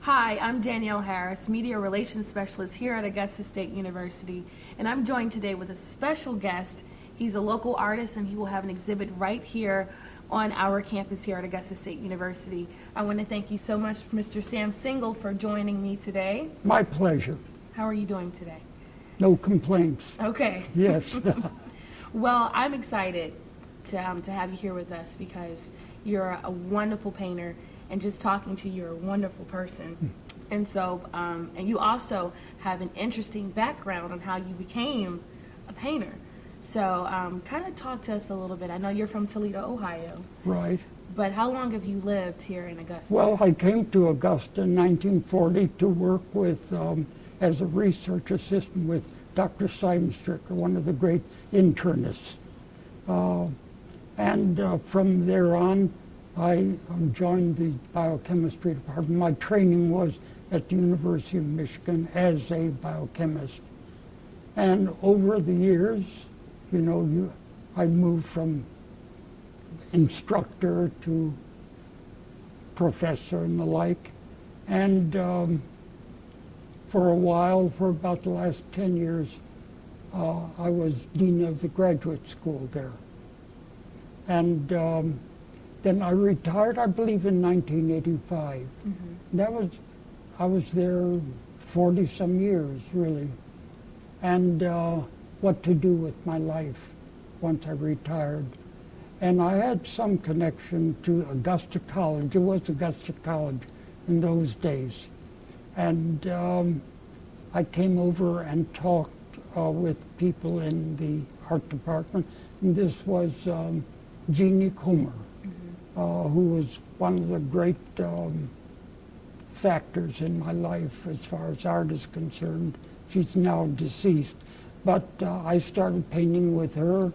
Hi, I'm Danielle Harris, Media Relations Specialist here at Augusta State University, and I'm joined today with a special guest. He's a local artist, and he will have an exhibit right here on our campus here at Augusta State University. I want to thank you so much, Mr. Sam Singal, for joining me today. My pleasure. How are you doing today? No complaints. Okay. Yes. Well, I'm excited to have you here with us because you're a wonderful painter, and just talking to you, you're a wonderful person. And so, and you also have an interesting background on how you became a painter. So kind of talk to us a little bit. I know you're from Toledo, Ohio. Right. But how long have you lived here in Augusta? Well, I came to Augusta in 1940 to work with, as a research assistant with Dr. Simon Stricker, one of the great internists. And from there on, I joined the biochemistry department. My training was at the University of Michigan as a biochemist. And over the years, you know, I moved from instructor to professor and the like. And for a while, for about the last 10 years, I was dean of the graduate school there. And then I retired, I believe, in 1985. I was there 40-some years, really. And what to do with my life once I retired. And I had some connection to Augusta College. It was Augusta College in those days. And I came over and talked with people in the art department. And this was Jeannie Comer, who was one of the great factors in my life as far as art is concerned. She's now deceased. But I started painting with her,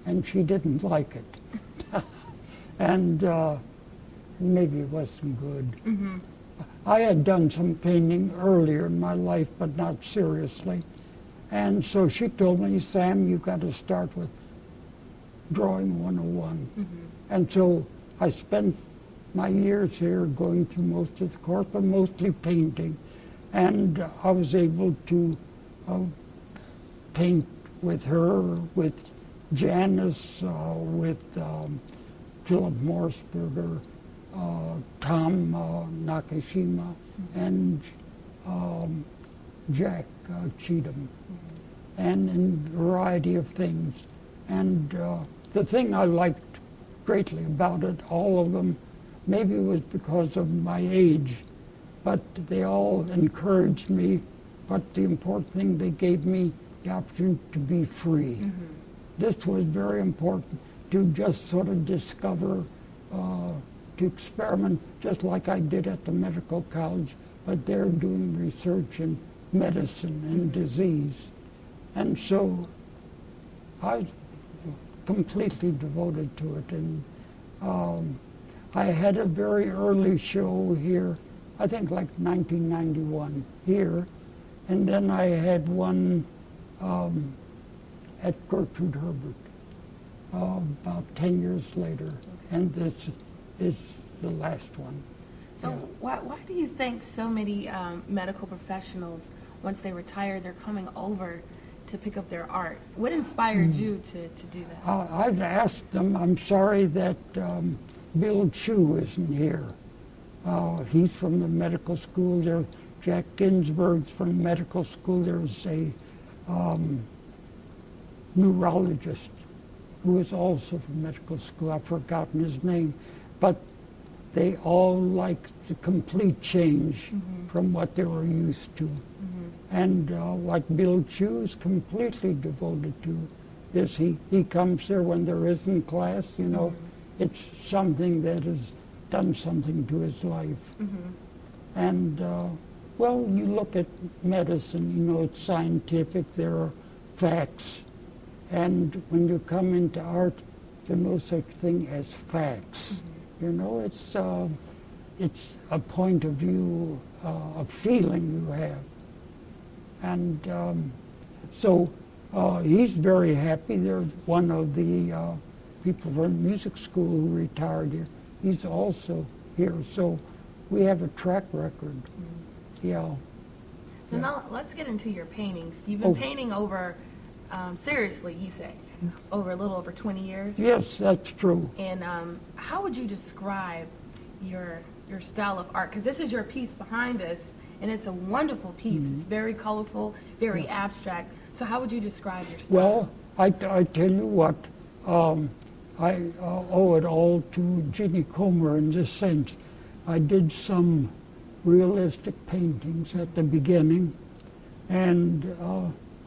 and she didn't like it. And maybe it wasn't good. I had done some painting earlier in my life, but not seriously. And so she told me, Sam, you've got to start with drawing 101. And so I spent my years here going through most of the course, but mostly painting. And I was able to paint with her, with Janice, with Philip Morseberger, Tom Nakashima, and Jack Cheatham, and in a variety of things. And the thing I liked greatly about it, all of them, maybe it was because of my age, but they all encouraged me. But the important thing, they gave me the opportunity to be free. This was very important, to just sort of discover, to experiment, just like I did at the medical college, but they're doing research in medicine and disease. And so I was completely devoted to it. And I had a very early show here, I think like 1991 here, and then I had one at Gertrude Herbert about 10 years later, and this is the last one. So why do you think so many medical professionals, once they retire, they're coming over to pick up their art? What inspired you to do that? I've asked them. I'm sorry that Bill Chu isn't here. He's from the medical school there. Jack Ginsberg's from medical school. There's a neurologist who is also from medical school. I've forgotten his name. But they all like the complete change from what they were used to. And like Bill Chu is completely devoted to this. He comes there when there isn't class, you know. It's something that has done something to his life. And well, you look at medicine, you know, it's scientific, there are facts. And when you come into art, there's no such thing as facts. You know, it's a point of view, a feeling you have. And so he's very happy. There's one of the people from music school who retired here. He's also here. So we have a track record. Yeah. So now let's get into your paintings. You've been painting over, seriously, you say, over a little over 20 years? Yes, that's true. And how would you describe your style of art? Because this is your piece behind us, and it's a wonderful piece. It's very colorful, very abstract. So how would you describe your style? Well, I tell you what, I owe it all to Ginny Comer in this sense. I did some realistic paintings at the beginning, and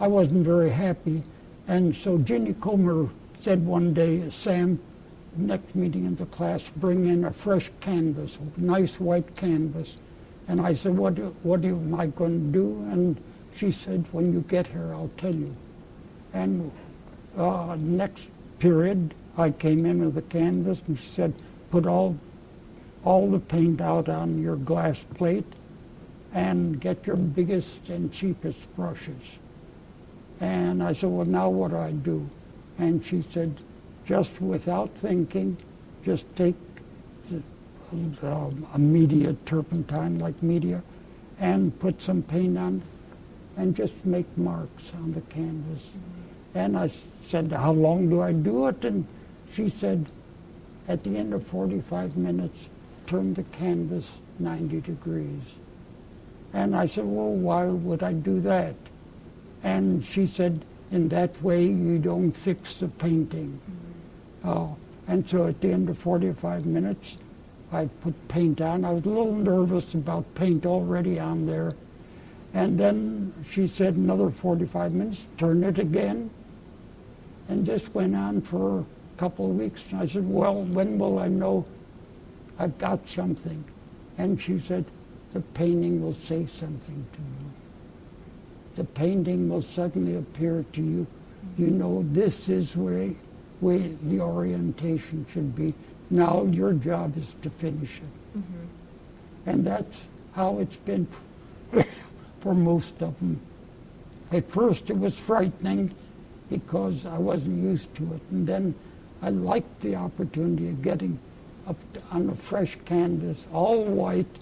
I wasn't very happy. And so Ginny Comer said one day, Sam, next meeting in the class, bring in a fresh canvas, a nice white canvas. And I said, what am I going to do? And she said, when you get here, I'll tell you. And next period, I came in with the canvas, and she said, put all the paint out on your glass plate and get your biggest and cheapest brushes. And I said, well, now what do I do? And she said, just without thinking, just take a media, turpentine like media, and put some paint on and just make marks on the canvas. And I said, how long do I do it? And she said, at the end of 45 minutes, turn the canvas 90 degrees. And I said, well, why would I do that? And she said, in that way, you don't fix the painting. And so at the end of 45 minutes, I put paint on. I was a little nervous about paint already on there. And then she said, another 45 minutes, turn it again. And this went on for a couple of weeks. And I said, well, when will I know I've got something? And she said, the painting will say something to you. The painting will suddenly appear to you. You know, this is where the orientation should be. Now your job is to finish it. And that's how it's been for most of them. At first it was frightening because I wasn't used to it. And then I liked the opportunity of getting up on a fresh canvas, all white,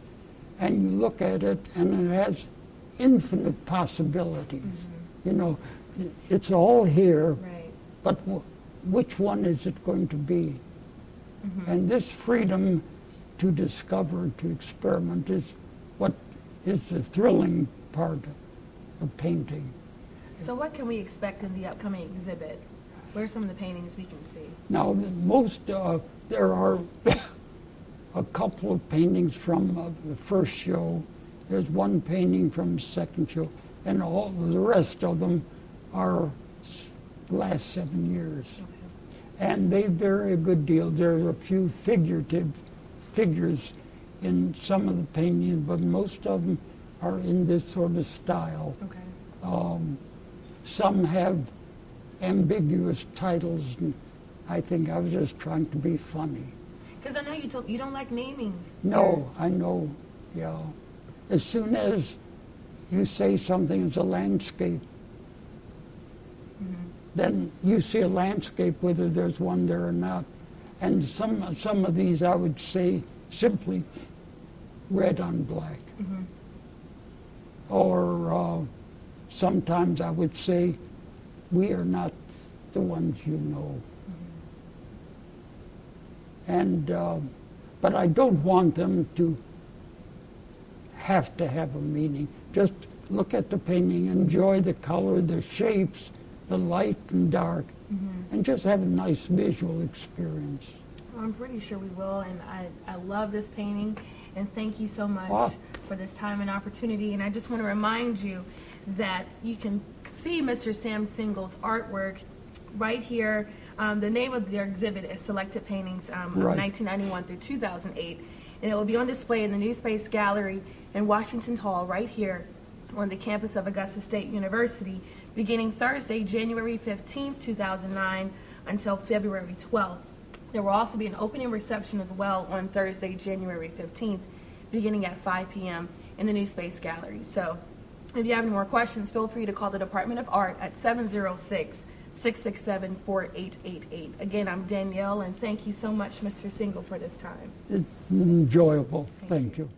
and you look at it and it has infinite possibilities. You know, it's all here, but which one is it going to be? And this freedom to discover, to experiment, is what is the thrilling part of painting. So what can we expect in the upcoming exhibit? What are some of the paintings we can see? Now, there are a couple of paintings from the first show. There's one painting from the second show, and all the rest of them are last 7 years. And they vary a good deal. There are a few figurative figures in some of the paintings, but most of them are in this sort of style. Some have ambiguous titles, and I think I was just trying to be funny. Because I know you don't like naming. No, I know, yeah. As soon as you say something is a landscape, then you see a landscape whether there's one there or not. And some of these I would say simply red on black. Or sometimes I would say, we are not the ones you know. And but I don't want them to have a meaning. Just look at the painting, enjoy the color, the shapes, the light and dark, and just have a nice visual experience. Well, I'm pretty sure we will, and I love this painting, and thank you so much for this time and opportunity. And I just want to remind you that you can see Mr. Sam Singal's artwork right here. The name of their exhibit is Selected Paintings of 1991 through 2008, and it will be on display in the New Space Gallery in Washington Hall right here on the campus of Augusta State University, beginning Thursday, January 15th, 2009 until February 12th. There will also be an opening reception as well on Thursday, January 15th, beginning at 5 p.m. in the New Space Gallery. So if you have any more questions, feel free to call the Department of Art at 706-667-4888. Again, I'm Danielle, and thank you so much, Mr. Singal, for this time. It's enjoyable. Thank you.